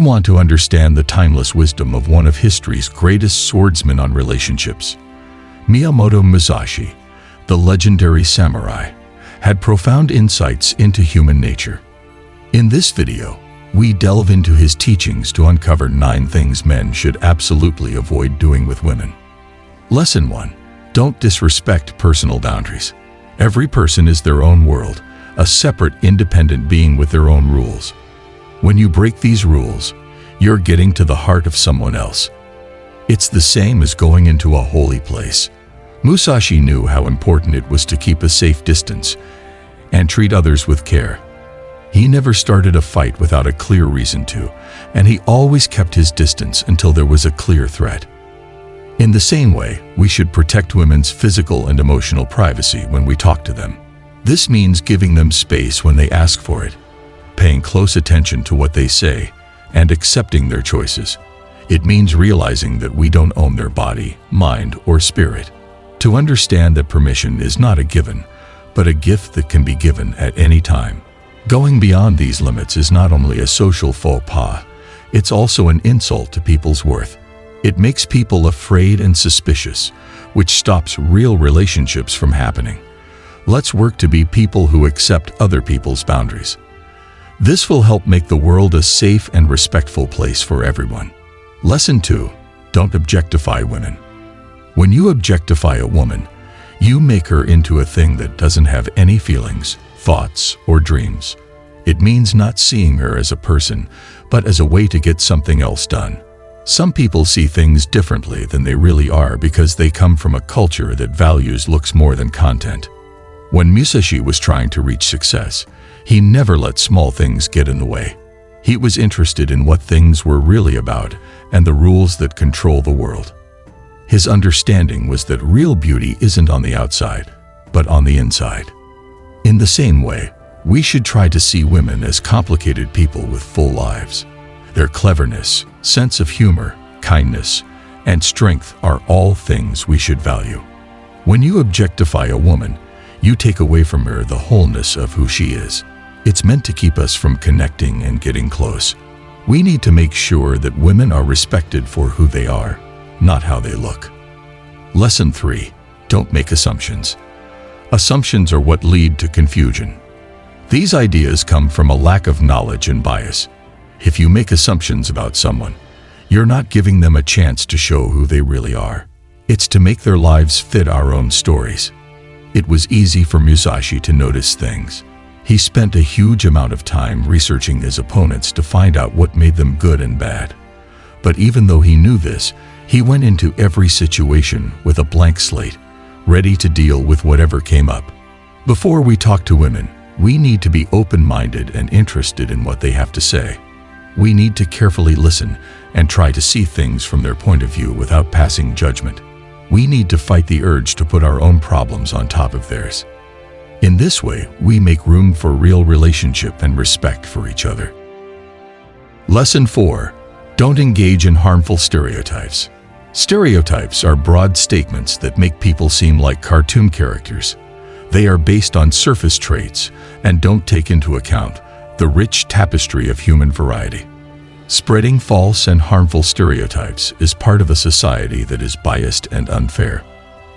want to understand the timeless wisdom of one of history's greatest swordsmen on relationships. Miyamoto Musashi, the legendary samurai, had profound insights into human nature. In this video, we delve into his teachings to uncover 9 things men should absolutely avoid doing with women. Lesson 1. Don't disrespect personal boundaries. Every person is their own world, a separate, independent being with their own rules. When you break these rules, you're getting to the heart of someone else. It's the same as going into a holy place. Musashi knew how important it was to keep a safe distance and treat others with care. He never started a fight without a clear reason to, and he always kept his distance until there was a clear threat. In the same way, we should protect women's physical and emotional privacy when we talk to them. This means giving them space when they ask for it, paying close attention to what they say, and accepting their choices. It means realizing that we don't own their body, mind, or spirit. To understand that permission is not a given, but a gift that can be given at any time. Going beyond these limits is not only a social faux pas, it's also an insult to people's worth. It makes people afraid and suspicious, which stops real relationships from happening. Let's work to be people who accept other people's boundaries. This will help make the world a safe and respectful place for everyone. Lesson 2. Don't objectify women. When you objectify a woman, you make her into a thing that doesn't have any feelings, thoughts, or dreams. It means not seeing her as a person, but as a way to get something else done. Some people see things differently than they really are because they come from a culture that values looks more than content. When Musashi was trying to reach success, he never let small things get in the way. He was interested in what things were really about and the rules that control the world. His understanding was that real beauty isn't on the outside, but on the inside. In the same way, we should try to see women as complicated people with full lives. Their cleverness, sense of humor, kindness, and strength are all things we should value. When you objectify a woman, you take away from her the wholeness of who she is. It's meant to keep us from connecting and getting close. We need to make sure that women are respected for who they are, not how they look. Lesson 3. Don't make assumptions. Assumptions are what lead to confusion. These ideas come from a lack of knowledge and bias. If you make assumptions about someone, you're not giving them a chance to show who they really are. It's to make their lives fit our own stories. It was easy for Musashi to notice things. He spent a huge amount of time researching his opponents to find out what made them good and bad. But even though he knew this, he went into every situation with a blank slate, ready to deal with whatever came up. Before we talk to women, we need to be open-minded and interested in what they have to say. We need to carefully listen and try to see things from their point of view without passing judgment. We need to fight the urge to put our own problems on top of theirs. In this way, we make room for real relationship and respect for each other. Lesson 4. Don't engage in harmful stereotypes. Stereotypes are broad statements that make people seem like cartoon characters. They are based on surface traits and don't take into account the rich tapestry of human variety. Spreading false and harmful stereotypes is part of a society that is biased and unfair.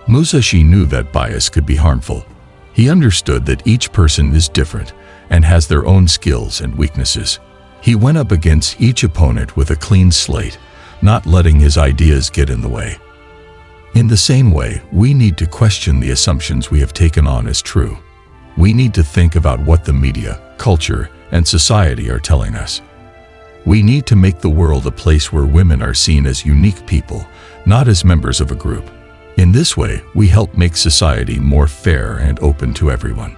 Musashi knew that bias could be harmful. He understood that each person is different and has their own skills and weaknesses. He went up against each opponent with a clean slate, not letting his ideas get in the way. In the same way, we need to question the assumptions we have taken on as true. We need to think about what the media, culture, and society are telling us. We need to make the world a place where women are seen as unique people, not as members of a group. In this way, we help make society more fair and open to everyone.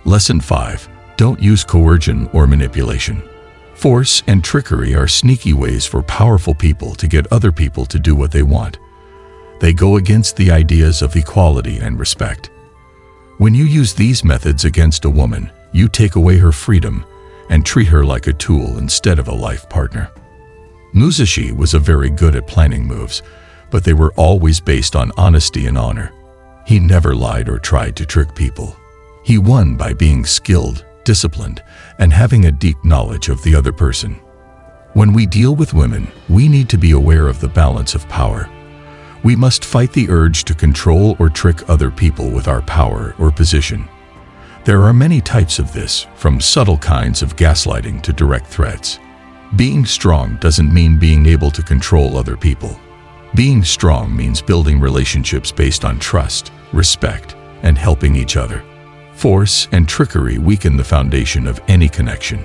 Lesson 5. Don't use coercion or manipulation. Force and trickery are sneaky ways for powerful people to get other people to do what they want. They go against the ideas of equality and respect. When you use these methods against a woman, you take away her freedom and treat her like a tool instead of a life partner. Musashi was very good at planning moves, but they were always based on honesty and honor. He never lied or tried to trick people. He won by being skilled, disciplined, and having a deep knowledge of the other person. When we deal with women, we need to be aware of the balance of power. We must fight the urge to control or trick other people with our power or position. There are many types of this, from subtle kinds of gaslighting to direct threats. Being strong doesn't mean being able to control other people. Being strong means building relationships based on trust, respect, and helping each other. Force and trickery weaken the foundation of any connection.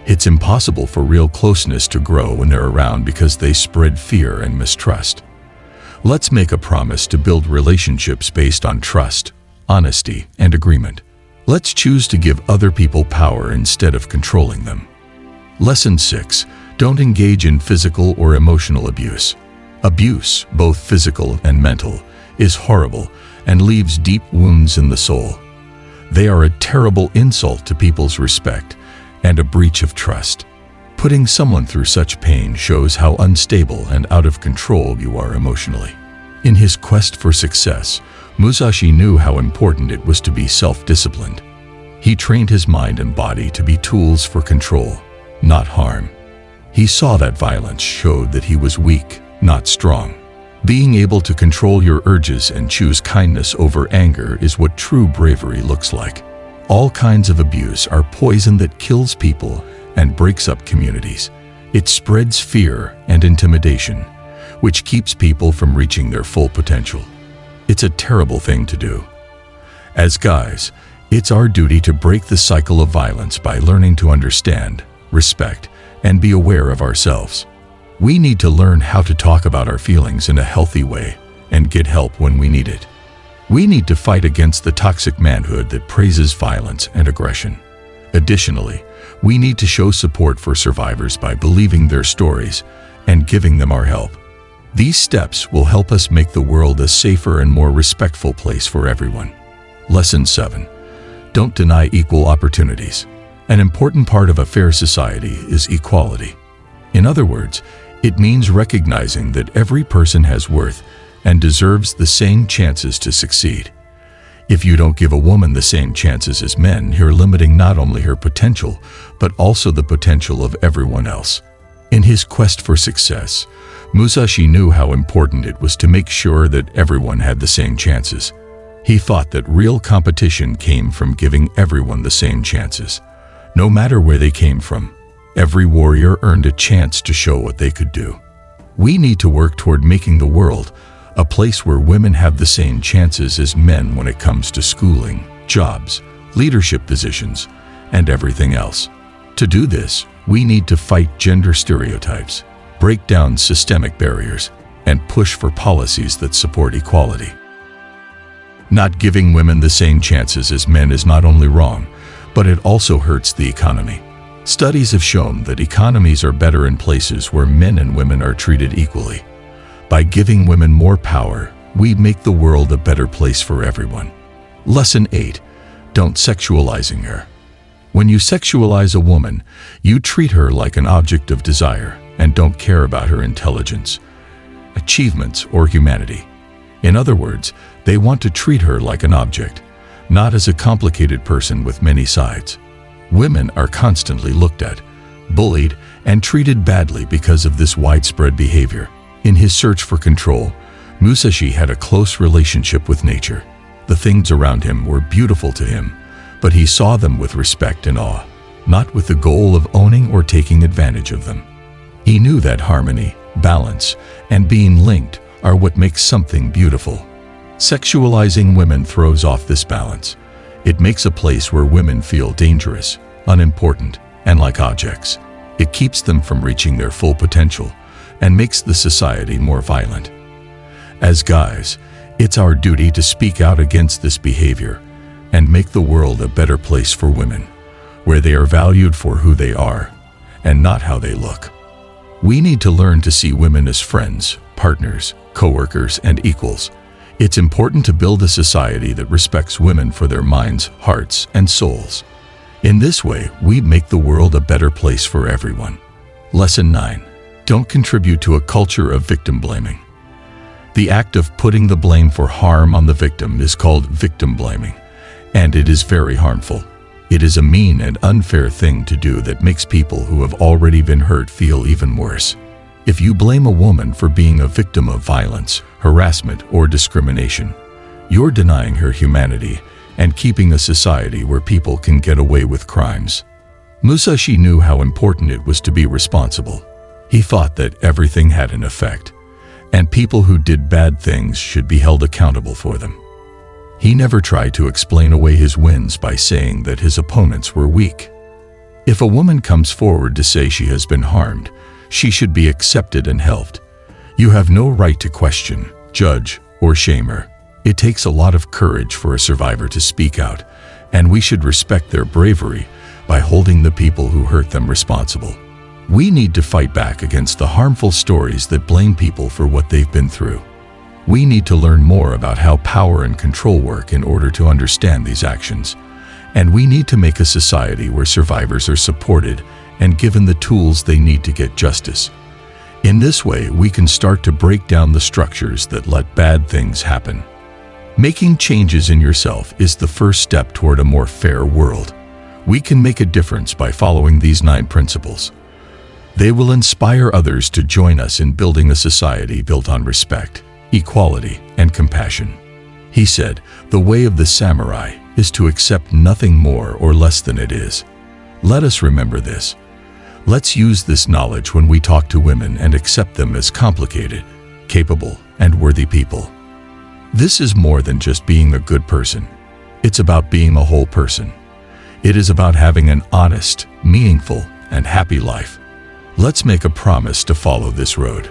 It's impossible for real closeness to grow when they're around because they spread fear and mistrust. Let's make a promise to build relationships based on trust, honesty, and agreement. Let's choose to give other people power instead of controlling them. Lesson 6. Don't engage in physical or emotional abuse. Abuse, both physical and mental, is horrible and leaves deep wounds in the soul. They are a terrible insult to people's respect and a breach of trust. Putting someone through such pain shows how unstable and out of control you are emotionally. In his quest for success, Musashi knew how important it was to be self-disciplined. He trained his mind and body to be tools for control, not harm. He saw that violence showed that he was weak, not strong. Being able to control your urges and choose kindness over anger is what true bravery looks like. All kinds of abuse are poison that kills people and breaks up communities. It spreads fear and intimidation, which keeps people from reaching their full potential. It's a terrible thing to do. As guys, it's our duty to break the cycle of violence by learning to understand, respect, and be aware of ourselves. We need to learn how to talk about our feelings in a healthy way and get help when we need it. We need to fight against the toxic manhood that praises violence and aggression. Additionally, we need to show support for survivors by believing their stories and giving them our help. These steps will help us make the world a safer and more respectful place for everyone. Lesson 7. Don't deny equal opportunities. An important part of a fair society is equality. In other words, it means recognizing that every person has worth and deserves the same chances to succeed. If you don't give a woman the same chances as men, you're limiting not only her potential, but also the potential of everyone else. In his quest for success, Musashi knew how important it was to make sure that everyone had the same chances. He thought that real competition came from giving everyone the same chances. No matter where they came from, every warrior earned a chance to show what they could do. We need to work toward making the world a place where women have the same chances as men when it comes to schooling, jobs, leadership positions, and everything else. To do this, we need to fight gender stereotypes, break down systemic barriers, and push for policies that support equality. Not giving women the same chances as men is not only wrong, but it also hurts the economy. Studies have shown that economies are better in places where men and women are treated equally. By giving women more power, we make the world a better place for everyone. Lesson 8. Don't sexualizing her. When you sexualize a woman, you treat her like an object of desire and don't care about her intelligence, achievements, or humanity. In other words, they want to treat her like an object, not as a complicated person with many sides. Women are constantly looked at, bullied, and treated badly because of this widespread behavior. In his search for control, Musashi had a close relationship with nature. The things around him were beautiful to him, but he saw them with respect and awe, not with the goal of owning or taking advantage of them. He knew that harmony, balance, and being linked are what makes something beautiful. Sexualizing women throws off this balance. It makes a place where women feel dangerous, unimportant, and like objects. It keeps them from reaching their full potential and makes the society more violent. As guys, it's our duty to speak out against this behavior and make the world a better place for women, where they are valued for who they are and not how they look. We need to learn to see women as friends, partners, co-workers, and equals. It's important to build a society that respects women for their minds, hearts, and souls. In this way, we make the world a better place for everyone. Lesson 9. Don't contribute to a culture of victim blaming. The act of putting the blame for harm on the victim is called victim blaming, and it is very harmful. It is a mean and unfair thing to do that makes people who have already been hurt feel even worse. If you blame a woman for being a victim of violence, harassment, or discrimination, you're denying her humanity and keeping a society where people can get away with crimes. Musashi knew how important it was to be responsible. He thought that everything had an effect, and people who did bad things should be held accountable for them. He never tried to explain away his wins by saying that his opponents were weak. If a woman comes forward to say she has been harmed, she should be accepted and helped. You have no right to question, judge, or shame her. It takes a lot of courage for a survivor to speak out, and we should respect their bravery by holding the people who hurt them responsible. We need to fight back against the harmful stories that blame people for what they've been through. We need to learn more about how power and control work in order to understand these actions. And we need to make a society where survivors are supported and given the tools they need to get justice. In this way, we can start to break down the structures that let bad things happen. Making changes in yourself is the first step toward a more fair world. We can make a difference by following these 9 principles. They will inspire others to join us in building a society built on respect, equality, and compassion. He said, "The way of the samurai is to accept nothing more or less than it is." Let us remember this. Let's use this knowledge when we talk to women and accept them as complicated, capable, and worthy people. This is more than just being a good person. It's about being a whole person. It is about having an honest, meaningful, and happy life. Let's make a promise to follow this road.